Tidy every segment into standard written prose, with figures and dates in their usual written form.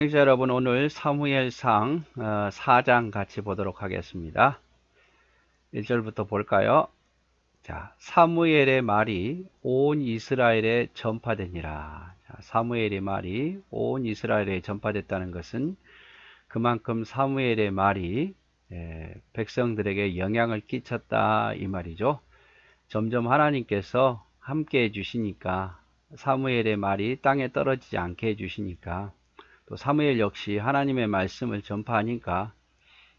시청자 여러분, 오늘 사무엘상 4장 같이 보도록 하겠습니다. 1절부터 볼까요? 자, 사무엘의 말이 온 이스라엘에 전파되니라. 자, 사무엘의 말이 온 이스라엘에 전파됐다는 것은 그만큼 사무엘의 말이 백성들에게 영향을 끼쳤다 이 말이죠. 점점 하나님께서 함께 해주시니까, 사무엘의 말이 땅에 떨어지지 않게 해주시니까, 또 사무엘 역시 하나님의 말씀을 전파하니까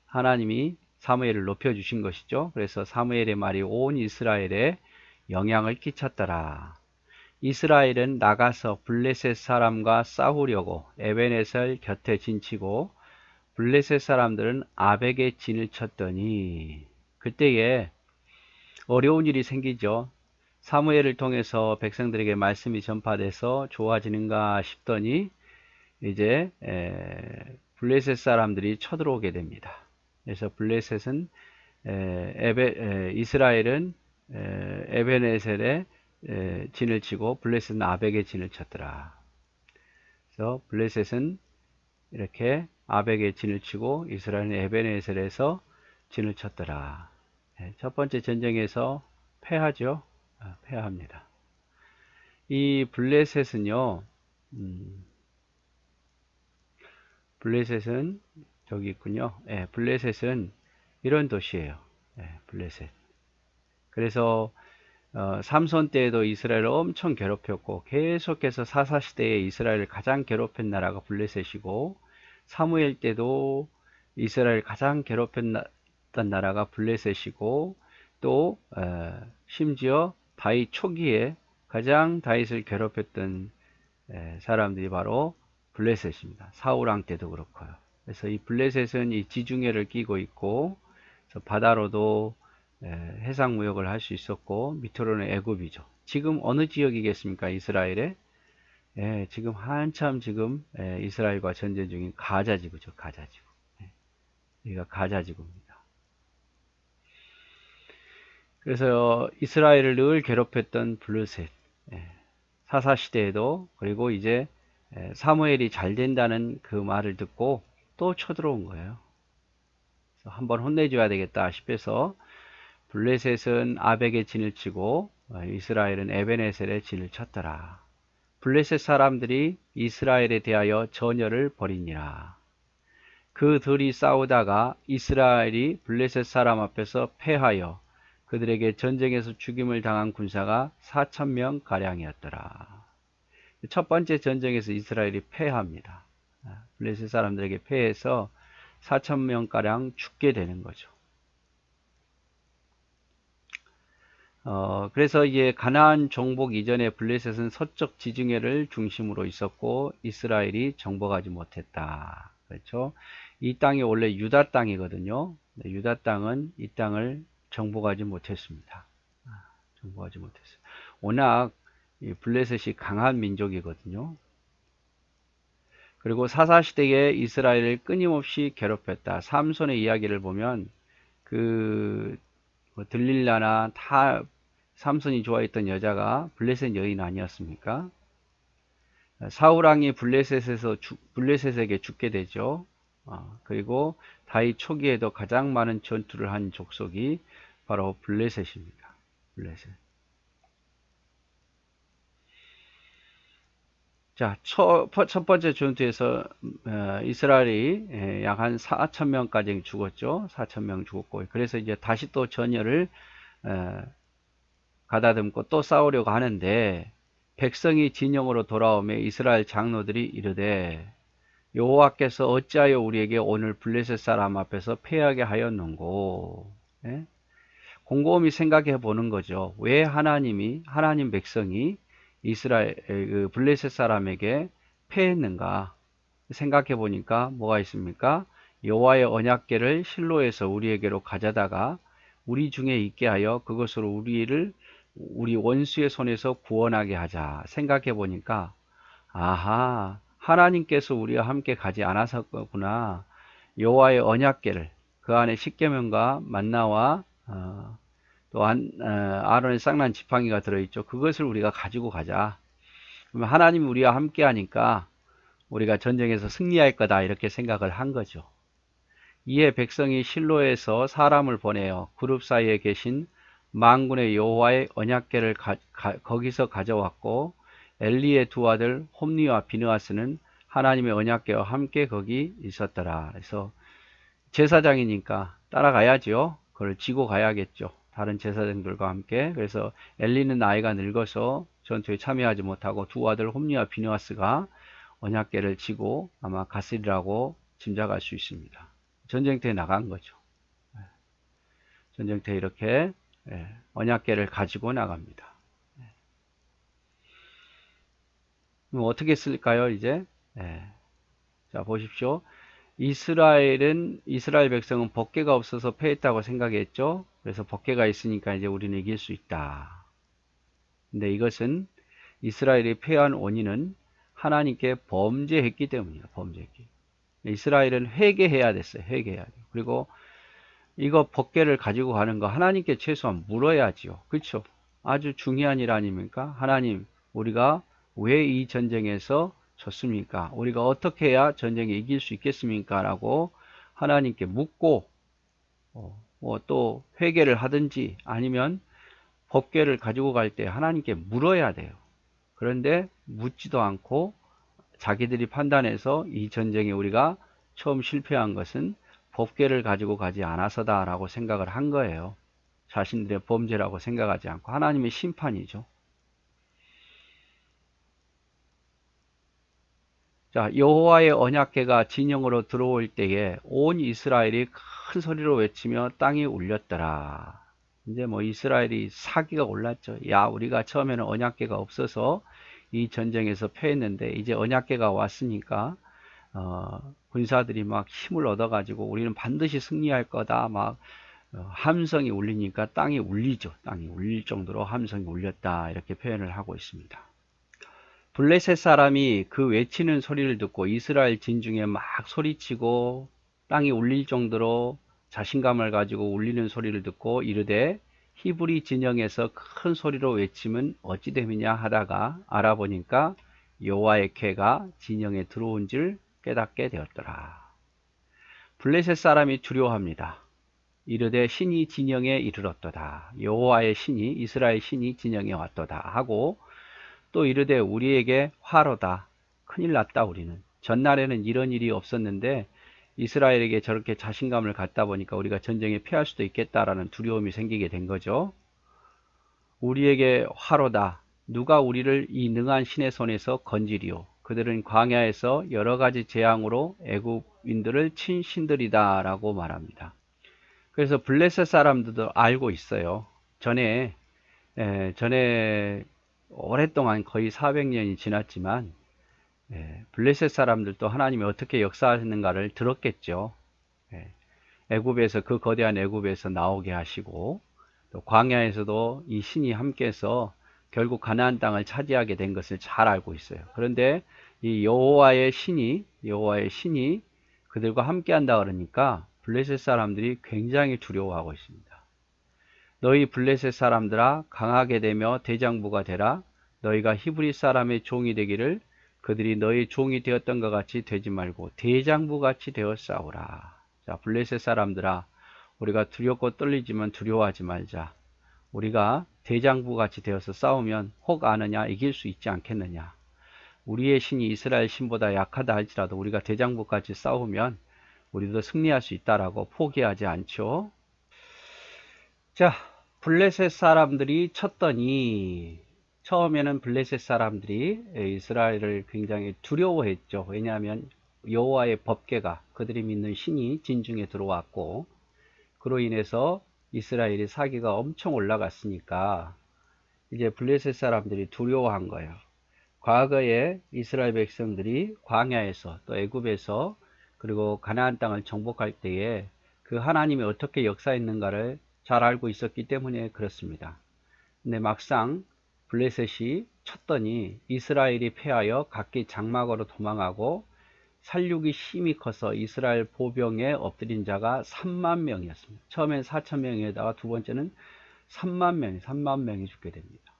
하나님이 사무엘을 높여주신 것이죠. 그래서 사무엘의 말이 온 이스라엘에 영향을 끼쳤더라. 이스라엘은 나가서 블레셋 사람과 싸우려고 에벤에셀 곁에 진치고, 블레셋 사람들은 아벡에 진을 쳤더니, 그때에 어려운 일이 생기죠. 사무엘을 통해서 백성들에게 말씀이 전파돼서 좋아지는가 싶더니 이제 블레셋 사람들이 쳐들어오게 됩니다. 그래서 블레셋은 이스라엘은 에벤에셀에 진을 치고 블레셋은 아벡에 진을 쳤더라. 그래서 블레셋은 이렇게 아벡에 진을 치고 이스라엘은 에벤에셀에서 진을 쳤더라. 첫 번째 전쟁에서 패하죠. 패합니다. 이 블레셋은요, 블레셋은 저기 있군요. 블레셋은 이런 도시예요. 블레셋. 그래서 삼손 때에도 이스라엘을 엄청 괴롭혔고, 계속해서 사사시대에 이스라엘을 가장 괴롭힌 나라가 블레셋이고, 사무엘 때도 이스라엘 가장 괴롭혔던 나라가 블레셋이고, 또 심지어 다윗 초기에 가장 다윗을 괴롭혔던 사람들이 바로 블레셋입니다. 사울왕 때도 그렇고요. 그래서 이 블레셋은 이 지중해를 끼고 있고, 바다로도 해상 무역을 할 수 있었고, 밑으로는 애굽이죠. 지금 어느 지역이겠습니까? 이스라엘에? 지금 한참 지금 이스라엘과 전쟁 중인 가자지구죠. 가자지구. 여기가 가자지구입니다. 그래서 이스라엘을 늘 괴롭혔던 블레셋, 사사시대에도, 그리고 이제 사무엘이 잘 된다는 그 말을 듣고 또 쳐들어온 거예요. 그래서 한번 혼내줘야 되겠다 싶어서 블레셋은 아벡에 진을 치고 이스라엘은 에벤에셀에 진을 쳤더라. 블레셋 사람들이 이스라엘에 대하여 전열을 벌이니라. 그 둘이 싸우다가 이스라엘이 블레셋 사람 앞에서 패하여 그들에게 전쟁에서 죽임을 당한 군사가 4,000명 가량이었더라. 첫 번째 전쟁에서 이스라엘이 패합니다. 블레셋 사람들에게 패해서 4,000명가량 죽게 되는 거죠. 그래서 이제 가나안 정복 이전에 블레셋은 서쪽 지중해를 중심으로 있었고 이스라엘이 정복하지 못했다. 그렇죠? 이 땅이 원래 유다 땅이거든요. 유다 땅은 이 땅을 정복하지 못했습니다. 정복하지 못했어요. 워낙 이 블레셋이 강한 민족이거든요. 그리고 사사시대에 이스라엘을 끊임없이 괴롭혔다. 삼손의 이야기를 보면 들릴라나 다 삼손이 좋아했던 여자가 블레셋 여인 아니었습니까? 사울왕이 블레셋에게 죽게 되죠. 그리고 다윗 초기에도 가장 많은 전투를 한 족속이 바로 블레셋입니다. 블레셋. 자, 첫 번째 전투에서 이스라엘이 약 한 4,000명까지 죽었죠. 4,000명 죽었고, 그래서 이제 다시 또 전열을 가다듬고 또 싸우려고 하는데, 백성이 진영으로 돌아오며 이스라엘 장로들이 이르되, 여호와께서 어찌하여 우리에게 오늘 블레셋 사람 앞에서 패하게 하였는고? 곰곰이 생각해 보는 거죠. 왜 하나님 백성이 이스라엘 블레셋 사람에게 패했는가 생각해 보니까 뭐가 있습니까? 여호와의 언약궤를 실로에서 우리에게로 가져다가 우리 중에 있게 하여 그것으로 우리 원수의 손에서 구원하게 하자 생각해 보니까, 아하, 하나님께서 우리와 함께 가지 않았었구나. 여호와의 언약궤를, 그 안에 십계명과 만나와 또 아론의 쌍난 지팡이가 들어있죠. 그것을 우리가 가지고 가자. 그러면 하나님 우리와 함께 하니까 우리가 전쟁에서 승리할 거다 이렇게 생각을 한 거죠. 이에 백성이 실로에서 사람을 보내어 그룹 사이에 계신 만군의 여호와의 언약궤를 거기서 가져왔고 엘리의 두 아들 홈니와 비느하스는 하나님의 언약궤와 함께 거기 있었더라. 그래서 제사장이니까 따라가야죠. 그걸 지고 가야겠죠. 다른 제사장들과 함께. 그래서 엘리는 나이가 늙어서 전투에 참여하지 못하고 두 아들 홈니와 비느하스가 언약궤를 지고 아마 갔으리라고 짐작할 수 있습니다. 전쟁터에 나간 거죠. 전쟁터에 이렇게 언약궤를 가지고 나갑니다. 그럼 어떻게 쓸까요, 이제? 자, 보십시오. 이스라엘 백성은 법궤가 없어서 패했다고 생각했죠. 그래서 법궤가 있으니까 이제 우리는 이길 수 있다. 근데 이것은 이스라엘이 패한 원인은 하나님께 범죄했기 때문이에요. 범죄했기. 이스라엘은 회개해야 됐어요. 회개해야 돼요. 그리고 이거 법궤를 가지고 가는 거 하나님께 최소한 물어야지요. 그렇죠? 아주 중요한 일 아닙니까? 하나님, 우리가 왜 이 전쟁에서 졌습니까? 우리가 어떻게 해야 전쟁에 이길 수 있겠습니까? 라고 하나님께 묻고 또 회개를 하든지 아니면 법궤를 가지고 갈 때 하나님께 물어야 돼요. 그런데 묻지도 않고 자기들이 판단해서 이 전쟁에 우리가 처음 실패한 것은 법궤를 가지고 가지 않아서다 라고 생각을 한 거예요. 자신들의 범죄라고 생각하지 않고 하나님의 심판이죠. 자, 여호와의 언약궤가 진영으로 들어올 때에 온 이스라엘이 큰 소리로 외치며 땅이 울렸더라. 이제 뭐 이스라엘이 사기가 올랐죠. 야, 우리가 처음에는 언약궤가 없어서 이 전쟁에서 패했는데 이제 언약궤가 왔으니까 군사들이 막 힘을 얻어가지고 우리는 반드시 승리할 거다. 막 함성이 울리니까 땅이 울리죠. 땅이 울릴 정도로 함성이 울렸다. 이렇게 표현을 하고 있습니다. 블레셋 사람이 그 외치는 소리를 듣고 이스라엘 진중에 막 소리치고 땅이 울릴 정도로 자신감을 가지고 울리는 소리를 듣고 이르되 히브리 진영에서 큰 소리로 외치면 어찌 됨이냐 하다가 알아보니까 여호와의 궤가 진영에 들어온 줄 깨닫게 되었더라. 블레셋 사람이 두려워합니다. 이르되 신이 진영에 이르렀도다. 여호와의 신이 이스라엘 신이 진영에 왔도다 하고 또 이르되 우리에게 화로다. 큰일 났다 우리는. 전날에는 이런 일이 없었는데 이스라엘에게 저렇게 자신감을 갖다 보니까 우리가 전쟁에 패할 수도 있겠다라는 두려움이 생기게 된 거죠. 우리에게 화로다. 누가 우리를 이 능한 신의 손에서 건지리요. 그들은 광야에서 여러 가지 재앙으로 애굽인들을 친 신들이다 라고 말합니다. 그래서 블레셋 사람들도 알고 있어요. 전에 오랫동안 거의 400년이 지났지만 블레셋 사람들도 하나님이 어떻게 역사하시는가를 들었겠죠. 애굽에서 그 거대한 애굽에서 나오게 하시고 또 광야에서도 이 신이 함께해서 결국 가나안 땅을 차지하게 된 것을 잘 알고 있어요. 그런데 이 여호와의 신이 그들과 함께한다 그러니까 블레셋 사람들이 굉장히 두려워하고 있습니다. 너희 블레셋 사람들아 강하게 되며 대장부가 되라. 너희가 히브리 사람의 종이 되기를 그들이 너희 종이 되었던 것 같이 되지 말고 대장부 같이 되어 싸우라. 자, 블레셋 사람들아 우리가 두렵고 떨리지만 두려워하지 말자. 우리가 대장부 같이 되어서 싸우면 혹 아느냐 이길 수 있지 않겠느냐. 우리의 신이 이스라엘 신보다 약하다 할지라도 우리가 대장부 같이 싸우면 우리도 승리할 수 있다라고 포기하지 않죠. 자, 블레셋 사람들이 쳤더니 처음에는 블레셋 사람들이 이스라엘을 굉장히 두려워했죠. 왜냐하면 여호와의 법궤가 그들이 믿는 신이 진중에 들어왔고 그로 인해서 이스라엘이 사기가 엄청 올라갔으니까 이제 블레셋 사람들이 두려워한 거예요. 과거에 이스라엘 백성들이 광야에서 또 애굽에서 그리고 가나안 땅을 정복할 때에 그 하나님이 어떻게 역사했는가를 잘 알고 있었기 때문에 그렇습니다. 근데 막상 블레셋이 쳤더니 이스라엘이 패하여 각기 장막으로 도망하고 살육이 심히 커서 이스라엘 보병에 엎드린 자가 3만 명이었습니다. 처음엔 4천 명에다가 두 번째는 3만 명이 죽게 됩니다.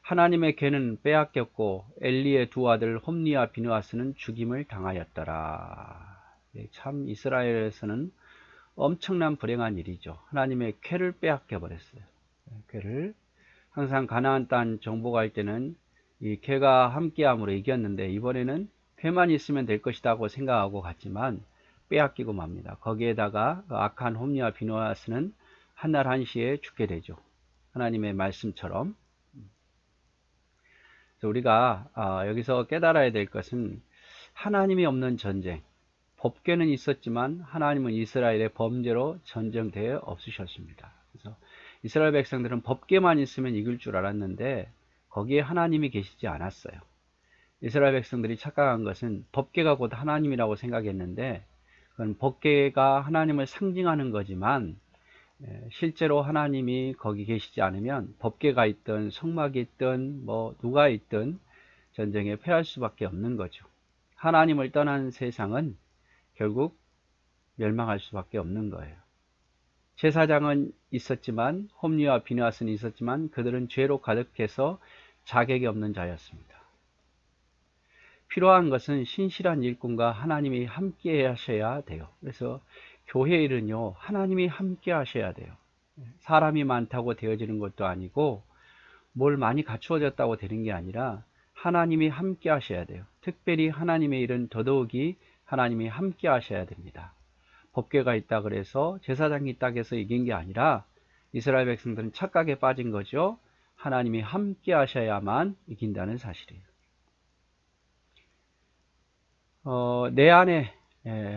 하나님의 궤는 빼앗겼고 엘리의 두 아들 홈니와 비느하스는 죽임을 당하였더라. 참 이스라엘에서는 엄청난 불행한 일이죠. 하나님의 궤를 빼앗겨 버렸어요. 궤를 항상 가나안 땅 정복할 때는 이 궤가 함께함으로 이겼는데 이번에는 궤만 있으면 될 것이다 고 생각하고 갔지만 빼앗기고 맙니다. 거기에다가 악한 홈니와 비느하스는 한날 한시에 죽게 되죠. 하나님의 말씀처럼. 우리가 여기서 깨달아야 될 것은 하나님이 없는 전쟁, 법궤는 있었지만 하나님은 이스라엘의 범죄로 전쟁대에 없으셨습니다. 그래서 이스라엘 백성들은 법궤만 있으면 이길 줄 알았는데 거기에 하나님이 계시지 않았어요. 이스라엘 백성들이 착각한 것은 법궤가 곧 하나님이라고 생각했는데 그건 법궤가 하나님을 상징하는 거지만 실제로 하나님이 거기 계시지 않으면 법궤가 있든 성막이 있든 뭐 누가 있든 전쟁에 패할 수밖에 없는 거죠. 하나님을 떠난 세상은 결국 멸망할 수밖에 없는 거예요. 제사장은 있었지만 홈리와 비느하스는 있었지만 그들은 죄로 가득해서 자격이 없는 자였습니다. 필요한 것은 신실한 일꾼과 하나님이 함께 하셔야 돼요. 그래서 교회 일은요, 하나님이 함께 하셔야 돼요. 사람이 많다고 되어지는 것도 아니고 뭘 많이 갖추어졌다고 되는 게 아니라 하나님이 함께 하셔야 돼요. 특별히 하나님의 일은 더더욱이 하나님이 함께 하셔야 됩니다. 법궤가 있다 그래서 제사장이 있다 해서 이긴 게 아니라 이스라엘 백성들은 착각에 빠진 거죠. 하나님이 함께 하셔야만 이긴다는 사실이에요. 내 안에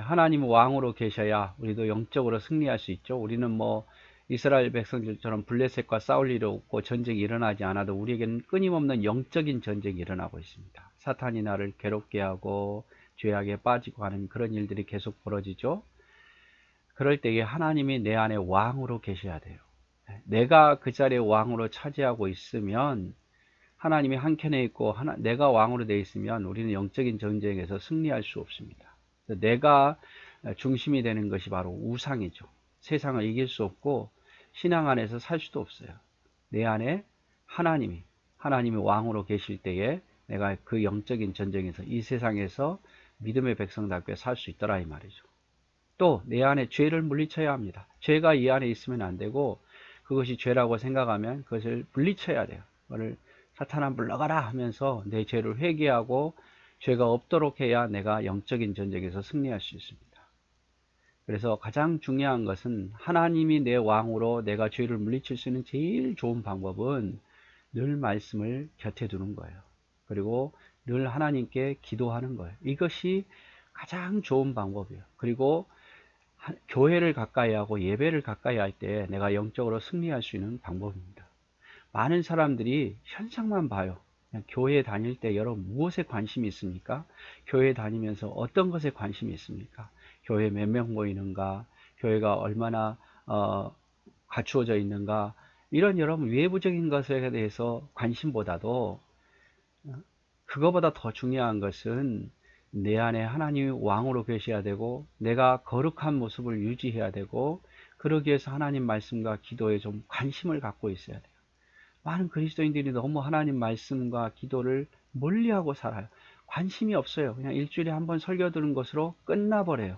하나님 왕으로 계셔야 우리도 영적으로 승리할 수 있죠. 우리는 뭐 이스라엘 백성들처럼 블레셋과 싸울 일이 없고 전쟁이 일어나지 않아도 우리에게는 끊임없는 영적인 전쟁이 일어나고 있습니다. 사탄이 나를 괴롭게 하고 죄악에 빠지고 하는 그런 일들이 계속 벌어지죠. 그럴 때에 하나님이 내 안에 왕으로 계셔야 돼요. 내가 그 자리에 왕으로 차지하고 있으면 하나님이 한켠에 있고 내가 왕으로 되어 있으면 우리는 영적인 전쟁에서 승리할 수 없습니다. 내가 중심이 되는 것이 바로 우상이죠. 세상을 이길 수 없고 신앙 안에서 살 수도 없어요. 내 안에 하나님이 왕으로 계실 때에 내가 그 영적인 전쟁에서 이 세상에서 믿음의 백성답게 살 수 있더라 이 말이죠. 또 내 안에 죄를 물리쳐야 합니다. 죄가 이 안에 있으면 안 되고 그것이 죄라고 생각하면 그것을 물리쳐야 돼요. 그걸 사탄아 물러가라 하면서 내 죄를 회개하고 죄가 없도록 해야 내가 영적인 전쟁에서 승리할 수 있습니다. 그래서 가장 중요한 것은 하나님이 내 왕으로 내가 죄를 물리칠 수 있는 제일 좋은 방법은 늘 말씀을 곁에 두는 거예요. 그리고 늘 하나님께 기도하는 거예요. 이것이 가장 좋은 방법이에요. 그리고 교회를 가까이 하고 예배를 가까이 할 때 내가 영적으로 승리할 수 있는 방법입니다. 많은 사람들이 현상만 봐요. 그냥 교회 다닐 때 여러분 무엇에 관심이 있습니까? 교회 다니면서 어떤 것에 관심이 있습니까? 교회 몇 명 모이는가? 교회가 얼마나 갖추어져 있는가? 이런 여러분 외부적인 것에 대해서 관심보다도 그거보다 더 중요한 것은 내 안에 하나님이 왕으로 계셔야 되고 내가 거룩한 모습을 유지해야 되고 그러기 위해서 하나님 말씀과 기도에 좀 관심을 갖고 있어야 돼요. 많은 그리스도인들이 너무 하나님 말씀과 기도를 멀리하고 살아요. 관심이 없어요. 그냥 일주일에 한 번 설교 들은 것으로 끝나버려요.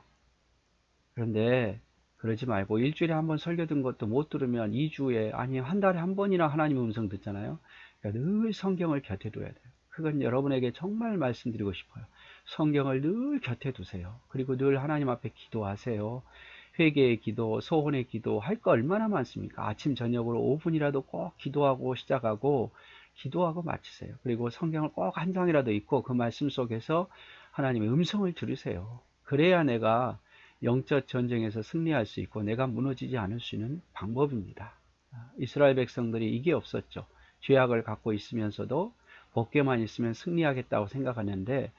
그런데 그러지 말고 일주일에 한 번 설교 든 것도 못 들으면 2주에 아니면 한 달에 한 번이나 하나님의 음성 듣잖아요. 그러니까 늘 성경을 곁에 둬야 돼요. 그건 여러분에게 정말 말씀드리고 싶어요. 성경을 늘 곁에 두세요. 그리고 늘 하나님 앞에 기도하세요. 회개의 기도, 소원의 기도 할 거 얼마나 많습니까? 아침 저녁으로 5분이라도 꼭 기도하고 시작하고 기도하고 마치세요. 그리고 성경을 꼭 한 장이라도 읽고 그 말씀 속에서 하나님의 음성을 들으세요. 그래야 내가 영적 전쟁에서 승리할 수 있고 내가 무너지지 않을 수 있는 방법입니다. 이스라엘 백성들이 이게 없었죠. 죄악을 갖고 있으면서도 법궤만 있으면 승리하겠다고 생각하는데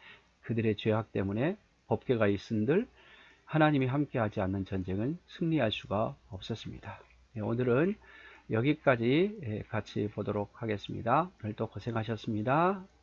그들의 죄악 때문에 법궤가 있은들 하나님이 함께하지 않는 전쟁은 승리할 수가 없었습니다. 오늘은 여기까지 같이 보도록 하겠습니다. 오늘도 고생하셨습니다.